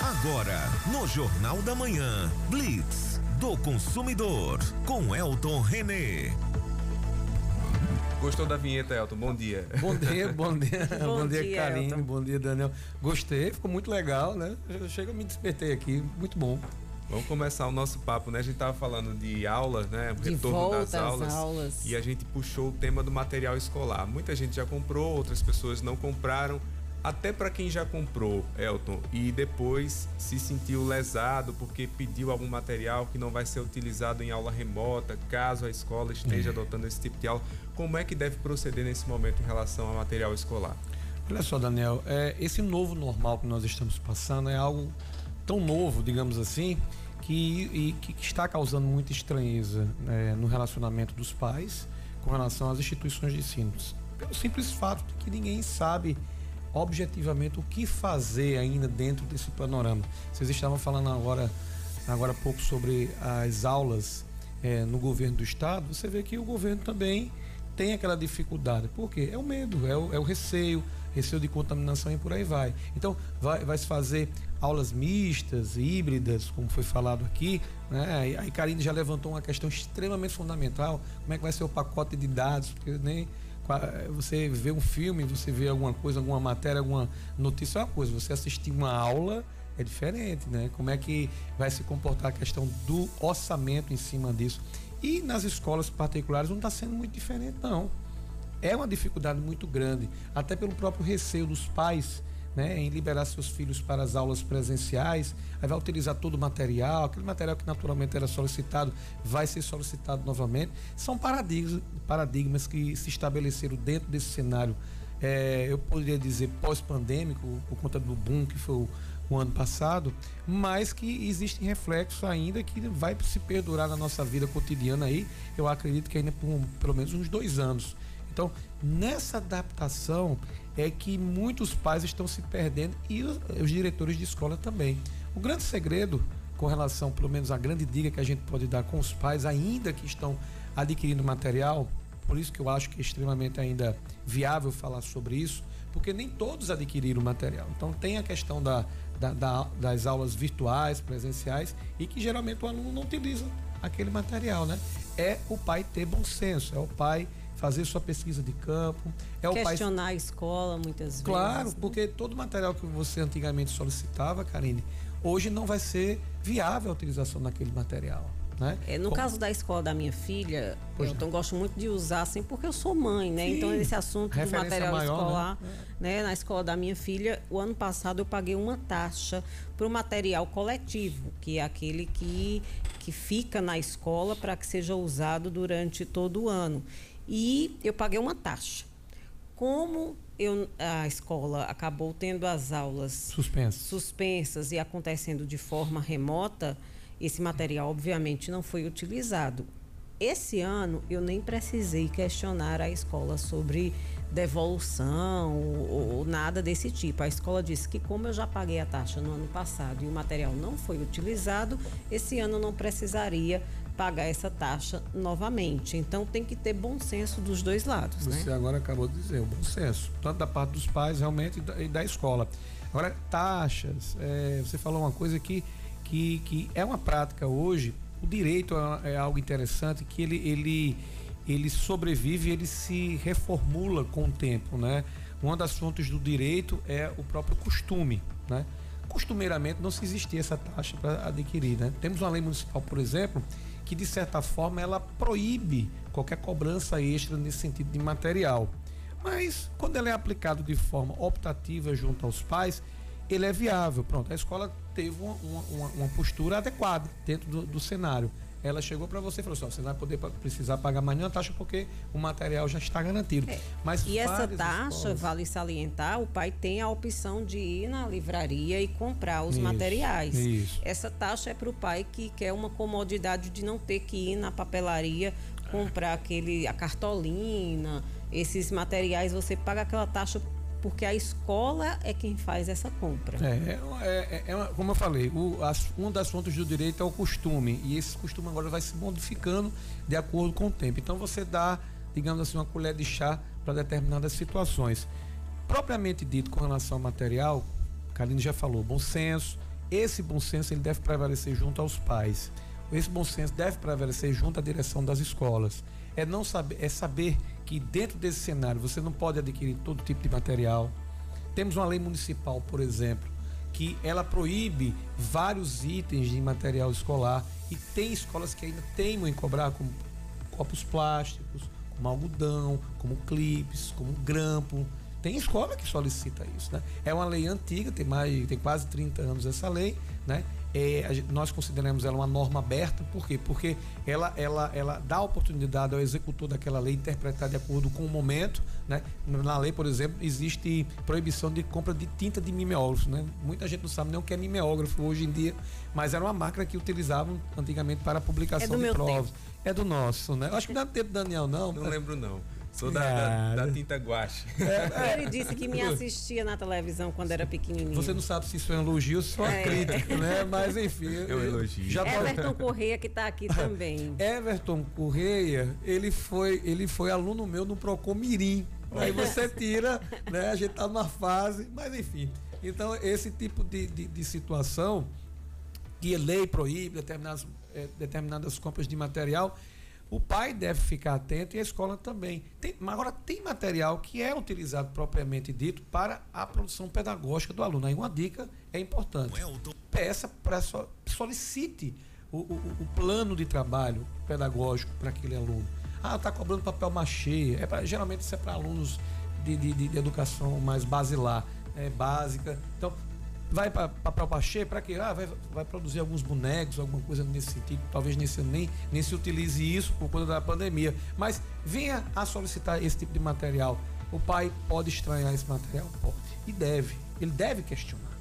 Agora, no Jornal da Manhã, Blitz do Consumidor, com Elton René. Gostou da vinheta, Elton? Bom dia. Bom dia. Bom dia, Karine. Elton. Bom dia, Daniel. Gostei, ficou muito legal, né? Eu me despertei aqui, muito bom. Vamos começar o nosso papo, né? A gente estava falando de aulas, né? De Retorno volta das às aulas. E a gente puxou o tema do material escolar. Muita gente já comprou, outras pessoas não compraram. Até para quem já comprou, Elton, e depois se sentiu lesado porque pediu algum material que não vai ser utilizado em aula remota, caso a escola esteja adotando esse tipo de aula, como é que deve proceder nesse momento em relação ao material escolar? Olha só, Daniel, esse novo normal que nós estamos passando é algo tão novo, digamos assim, que está causando muita estranheza no relacionamento dos pais com relação às instituições de ensino. Pelo simples fato de que ninguém sabe objetivamente o que fazer ainda dentro desse panorama. Vocês estavam falando agora há pouco sobre as aulas no governo do estado. Você vê que o governo também tem aquela dificuldade. Por quê? É o medo, é o receio de contaminação e por aí vai. Então vai se fazer aulas mistas, híbridas, como foi falado aqui, né? Aí Karine já levantou uma questão extremamente fundamental: como é que vai ser o pacote de dados? Porque nem você vê um filme, você vê alguma coisa, alguma matéria, alguma notícia, é uma coisa. Você assistir uma aula é diferente, né? Como é que vai se comportar a questão do orçamento em cima disso? E nas escolas particulares não está sendo muito diferente, não. É uma dificuldade muito grande, até pelo próprio receio dos pais, né, em liberar seus filhos para as aulas presenciais. Aí vai utilizar todo o material, aquele material que naturalmente era solicitado vai ser solicitado novamente. São paradigmas que se estabeleceram dentro desse cenário, eu poderia dizer pós-pandêmico, por conta do boom que foi o ano passado, mas que existem reflexos ainda que vai se perdurar na nossa vida cotidiana aí, eu acredito que ainda por pelo menos uns 2 anos. Então, nessa adaptação é que muitos pais estão se perdendo e os diretores de escola também. O grande segredo com relação, pelo menos a grande dica que a gente pode dar com os pais, ainda que estão adquirindo material, por isso que eu acho que é extremamente ainda viável falar sobre isso, porque nem todos adquiriram material. Então tem a questão das aulas virtuais, presenciais, e que geralmente o aluno não utiliza aquele material, né? É o pai ter bom senso, é o pai fazer sua pesquisa de campo, questionar a escola muitas vezes. Claro, né? Porque todo o material que você antigamente solicitava, Karine, hoje não vai ser viável a utilização daquele material, né? No caso da escola da minha filha, eu gosto muito de usar assim, porque eu sou mãe, né? Sim. Então esse assunto do material maior, escolar, né? Na escola da minha filha, o ano passado eu paguei uma taxa para o material coletivo, que é aquele que fica na escola para que seja usado durante todo o ano. E eu paguei uma taxa. Como a escola acabou tendo as aulas suspensas e acontecendo de forma remota, esse material obviamente não foi utilizado. Esse ano eu nem precisei questionar a escola sobre devolução ou nada desse tipo. A escola disse que, como eu já paguei a taxa no ano passado e o material não foi utilizado, esse ano eu não precisaria pagar essa taxa novamente. Então tem que ter bom senso dos dois lados. Você agora acabou de dizer, o bom senso, tanto da parte dos pais realmente e da escola. Agora, taxas, você falou uma coisa que é uma prática hoje. O direito é algo interessante, que ele sobrevive, ele se reformula com o tempo, né? Uma das fontes do direito é o próprio costume, né? Costumeiramente não se existia essa taxa para adquirir, né? Temos uma lei municipal, por exemplo, que de certa forma ela proíbe qualquer cobrança extra nesse sentido de material. Mas quando ela é aplicada de forma optativa junto aos pais, ele é viável. Pronto, a escola teve uma postura adequada dentro do cenário. Ela chegou para você e falou assim: você não vai precisar pagar mais nenhuma taxa porque o material já está garantido. Mas e essa taxa, vale salientar, o pai tem a opção de ir na livraria e comprar os materiais. Isso. Essa taxa é para o pai que quer uma comodidade de não ter que ir na papelaria comprar a cartolina, esses materiais. Você paga aquela taxa porque a escola é quem faz essa compra. Como eu falei, uma das fontes do direito é o costume, e esse costume agora vai se modificando de acordo com o tempo. Então você dá, digamos assim, uma colher de chá para determinadas situações. Propriamente dito, com relação ao material, Karine já falou, bom senso, esse bom senso ele deve prevalecer junto aos pais. Esse bom senso deve prevalecer junto à direção das escolas. É saber que dentro desse cenário você não pode adquirir todo tipo de material. Temos uma lei municipal, por exemplo, que ela proíbe vários itens de material escolar, e tem escolas que ainda teimam em cobrar, como copos plásticos, como algodão, como clipes, como grampo. Tem escola que solicita isso, né? É uma lei antiga, tem quase 30 anos essa lei, né? Nós consideramos ela uma norma aberta. Por quê? Porque ela dá oportunidade ao executor daquela lei interpretar de acordo com o momento, né? Na lei, por exemplo, existe proibição de compra de tinta de mimeógrafo, né? Muita gente não sabe nem o que é mimeógrafo hoje em dia, mas era uma máquina que utilizavam antigamente para a publicação de provas. Tempo. É do nosso, né? Eu acho que não é do tempo do Daniel, não. Não lembro, não. Sou da tinta guache. Ele disse que me assistia na televisão quando era pequenininho. Você não sabe se isso é um elogio ou se é uma crítica, né? Mas enfim. É um elogio. Everton Correia, que está aqui também. Everton Correia, ele foi aluno meu no Procon Mirim. Aí você tira, né? A gente tá numa fase, mas enfim. Então, esse tipo de situação que a lei proíbe determinadas compras de material, o pai deve ficar atento e a escola também. Agora, tem material que é utilizado propriamente dito para a produção pedagógica do aluno. Aí uma dica é importante. Solicite o plano de trabalho pedagógico para aquele aluno. Está cobrando papel machê. Geralmente isso é para alunos de educação mais basilar, básica. Então, vai para papel machê para quê? Vai produzir alguns bonecos, alguma coisa nesse sentido. Talvez nem se utilize isso por conta da pandemia. Mas venha a solicitar esse tipo de material. O pai pode estranhar esse material? Pode. E deve. Ele deve questionar.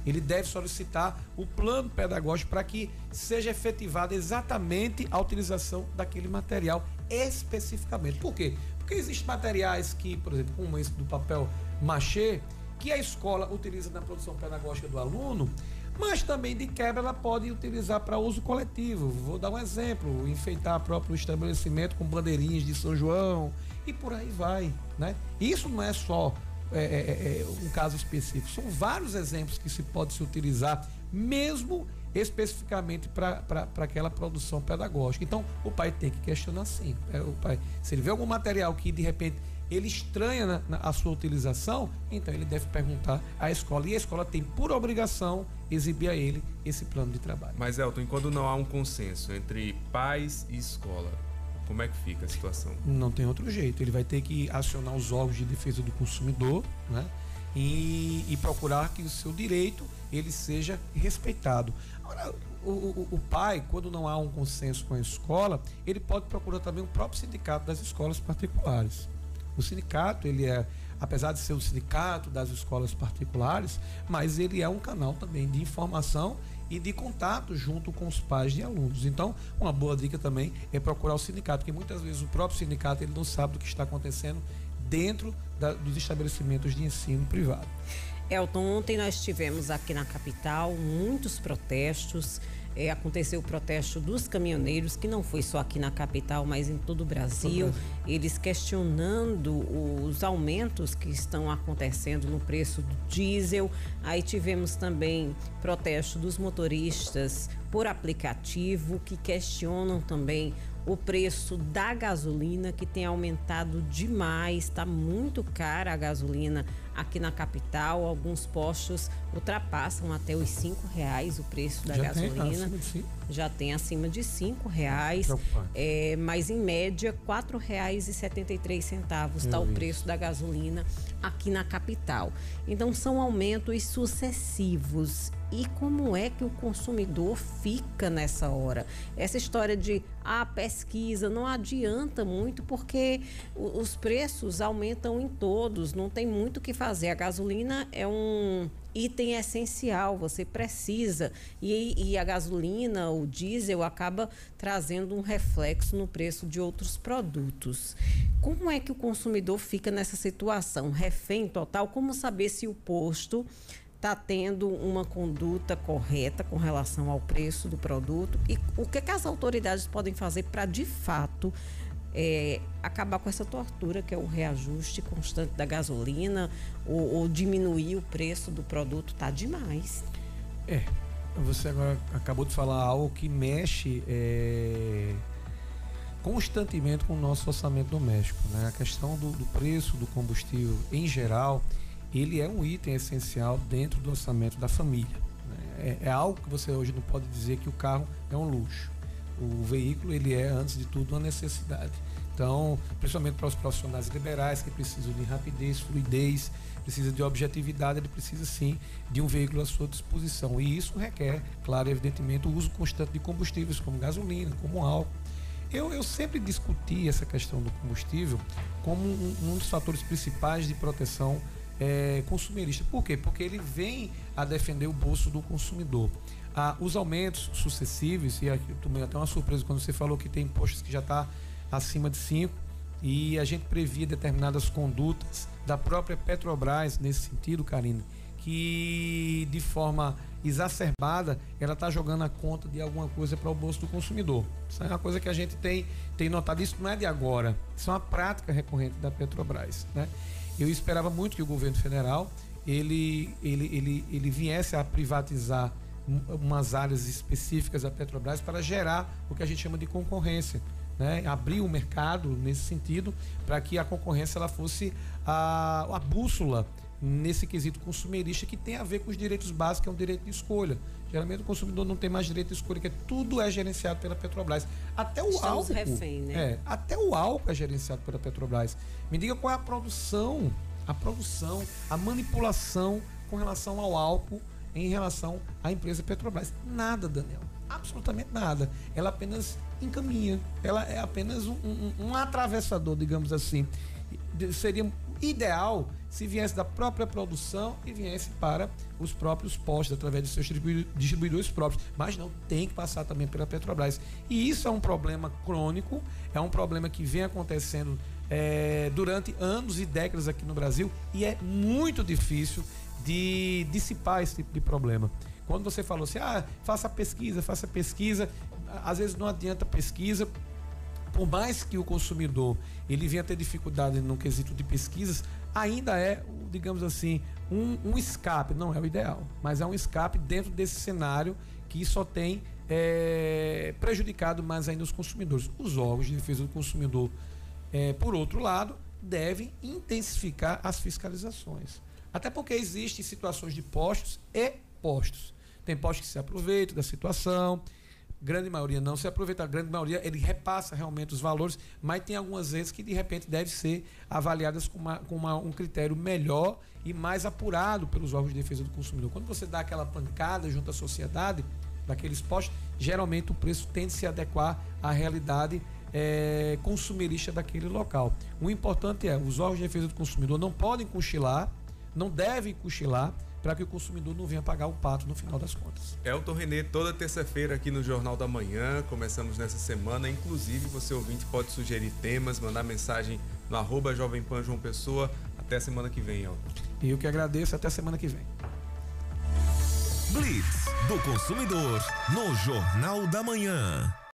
Ele deve solicitar o plano pedagógico para que seja efetivada exatamente a utilização daquele material especificamente. Por quê? Porque existem materiais que, por exemplo, como esse do papel machê, que a escola utiliza na produção pedagógica do aluno, mas também de quebra ela pode utilizar para uso coletivo. Vou dar um exemplo: enfeitar próprio estabelecimento com bandeirinhas de São João e por aí vai, né? Isso não é só um caso específico, são vários exemplos que se pode se utilizar, mesmo especificamente para aquela produção pedagógica. Então, o pai tem que questionar sim. O pai, se ele vê algum material que de repente ele estranha a sua utilização, então ele deve perguntar à escola, e a escola tem por obrigação exibir a ele esse plano de trabalho. Mas, Elton, quando não há um consenso entre pais e escola, como é que fica a situação? Não tem outro jeito, ele vai ter que acionar os órgãos de defesa do consumidor, né? E procurar que o seu direito ele seja respeitado. Agora, o pai, quando não há um consenso com a escola, ele pode procurar também o próprio sindicato das escolas particulares. O sindicato, apesar de ser o sindicato das escolas particulares, mas ele é um canal também de informação e de contato junto com os pais de alunos. Então, uma boa dica também é procurar o sindicato, porque muitas vezes o próprio sindicato ele não sabe do que está acontecendo dentro dos estabelecimentos de ensino privado. Elton, ontem nós tivemos aqui na capital muitos protestos. Aconteceu o protesto dos caminhoneiros, que não foi só aqui na capital, mas em todo o Brasil. Eles questionando os aumentos que estão acontecendo no preço do diesel. Aí tivemos também protesto dos motoristas por aplicativo, que questionam também o preço da gasolina, que tem aumentado demais. Está muito cara a gasolina aqui na capital. Alguns postos ultrapassam até os R$5 o preço da gasolina. Já tem acima de R$5. Mas em média R$4,73 está o preço da gasolina aqui na capital. Então são aumentos sucessivos. E como é que o consumidor fica nessa hora? Essa história de pesquisa não adianta muito, porque os preços aumentam em todos, não tem muito o que fazer. A gasolina é um item essencial, você precisa, e a gasolina, o diesel, acaba trazendo um reflexo no preço de outros produtos. Como é que o consumidor fica nessa situação? Refém total? Como saber se o posto está tendo uma conduta correta com relação ao preço do produto, e o que as autoridades podem fazer para, de fato, acabar com essa tortura que é o reajuste constante da gasolina, ou diminuir o preço do produto? Tá demais. Você agora acabou de falar algo que mexe constantemente com o nosso orçamento doméstico, né? A questão do preço do combustível em geral, ele é um item essencial dentro do orçamento da família, né? É algo que você hoje não pode dizer que o carro é um luxo. O veículo, ele é, antes de tudo, uma necessidade. Então, principalmente para os profissionais liberais que precisam de rapidez, fluidez, precisa de objetividade, ele precisa sim de um veículo à sua disposição. E isso requer, claro, evidentemente, o uso constante de combustíveis como gasolina, como álcool. Eu sempre discuti essa questão do combustível como um dos fatores principais de proteção consumerista. Por quê? Porque ele vem a defender o bolso do consumidor. Os aumentos sucessivos, e aqui eu tomei até uma surpresa quando você falou que tem impostos que já está acima de 5, e a gente previa determinadas condutas da própria Petrobras nesse sentido, Karine, que de forma exacerbada ela está jogando a conta de alguma coisa para o bolso do consumidor. Isso é uma coisa que a gente tem notado. Isso não é de agora, isso é uma prática recorrente da Petrobras, né? Eu esperava muito que o governo federal ele viesse a privatizar umas áreas específicas da Petrobras para gerar o que a gente chama de concorrência, né? Abrir o mercado nesse sentido para que a concorrência ela fosse a bússola nesse quesito consumerista que tem a ver com os direitos básicos, que é um direito de escolha. Geralmente o consumidor não tem mais direito de escolha, que tudo é gerenciado pela Petrobras. Até o álcool. Refém, né? Até o álcool é gerenciado pela Petrobras. Me diga qual é a produção, a manipulação com relação ao álcool em relação à empresa Petrobras. Nada, Daniel. Absolutamente nada. Ela apenas encaminha. Ela é apenas um atravessador, digamos assim. Seria ideal se viesse da própria produção e viesse para os próprios postos, através de seus distribuidores próprios. Mas não, tem que passar também pela Petrobras. E isso é um problema crônico, é um problema que vem acontecendo durante anos e décadas aqui no Brasil, e é muito difícil de dissipar esse tipo de problema. Quando você falou assim, faça pesquisa, às vezes não adianta pesquisa, por mais que o consumidor ele venha ter dificuldade no quesito de pesquisas, ainda é, digamos assim, um escape, não é o ideal, mas é um escape dentro desse cenário que só tem prejudicado mais ainda os consumidores. Os órgãos de defesa do consumidor, por outro lado, devem intensificar as fiscalizações. Até porque existem situações de postos e postos. Tem postos que se aproveitam da situação, grande maioria não se aproveita, a grande maioria ele repassa realmente os valores, mas tem algumas vezes que de repente devem ser avaliadas com um critério melhor e mais apurado pelos órgãos de defesa do consumidor. Quando você dá aquela pancada junto à sociedade daqueles postos, geralmente o preço tende a se adequar à realidade consumerista daquele local. O importante é, os órgãos de defesa do consumidor não podem cochilar, não devem cochilar, para que o consumidor não venha pagar o pato no final das contas. Elton Renê, toda terça-feira aqui no Jornal da Manhã, começamos nessa semana, inclusive você ouvinte pode sugerir temas, mandar mensagem no @Jovem Pan João Pessoa. Até a semana que vem, Elton. E eu que agradeço, até a semana que vem. Blitz do consumidor no Jornal da Manhã.